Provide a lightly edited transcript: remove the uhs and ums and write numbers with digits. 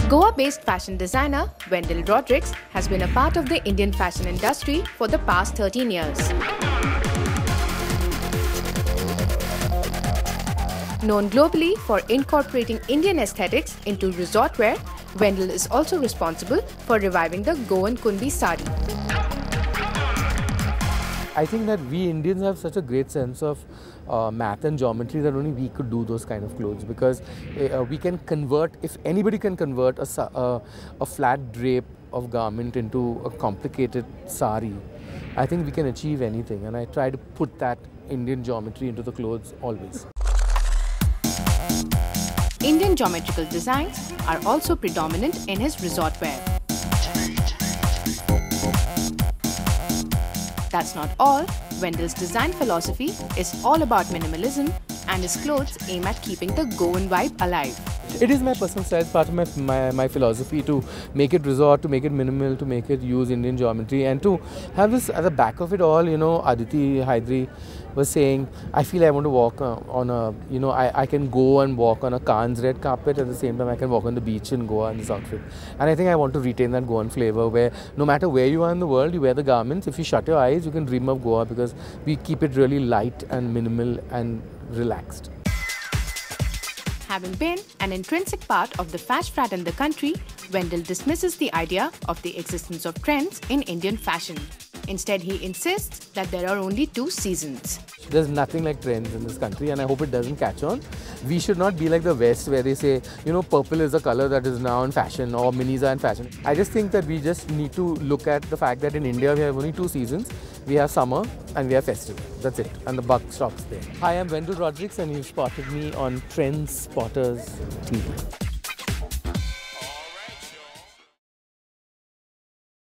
Goa-based fashion designer Wendell Rodrigues has been a part of the Indian fashion industry for the past 13 years. Known globally for incorporating Indian aesthetics into resort wear, Wendell is also responsible for reviving the Goan Kundi sari. I think that we Indians have such a great sense of math and geometry that only we could do those kind of clothes, because we can convert, if anybody can convert a flat drape of garment into a complicated sari, I think we can achieve anything, and I try to put that Indian geometry into the clothes always. Indian geometrical designs are also predominant in his resort wear. That's not all. Wendell's design philosophy is all about minimalism, and his clothes aim at keeping the Goan vibe alive. It is my personal style, part of my philosophy to make it resort, to make it minimal, to make it use Indian geometry, and to have this at the back of it all. You know, Aditi Hydari was saying, I feel I want to walk on a, I can go and walk on a Cannes red carpet, at the same time I can walk on the beach in Goa in this outfit. And I think I want to retain that Goan flavor where no matter where you are in the world, you wear the garments. If you shut your eyes, you can dream of Goa, because we keep it really light and minimal and relaxed. Having been an intrinsic part of the fash frat in the country, Wendell dismisses the idea of the existence of trends in Indian fashion. Instead, he insists that there are only 2 seasons. There's nothing like trends in this country, and I hope it doesn't catch on. We should not be like the West, where they say, purple is a color that is now in fashion, or minis are in fashion. I just think that we just need to look at the fact that in India we have only 2 seasons. We have summer and we have festival. That's it. And the buck stops there. Hi, I'm Wendell Rodrigues, and you've spotted me on Trend Spotters TV.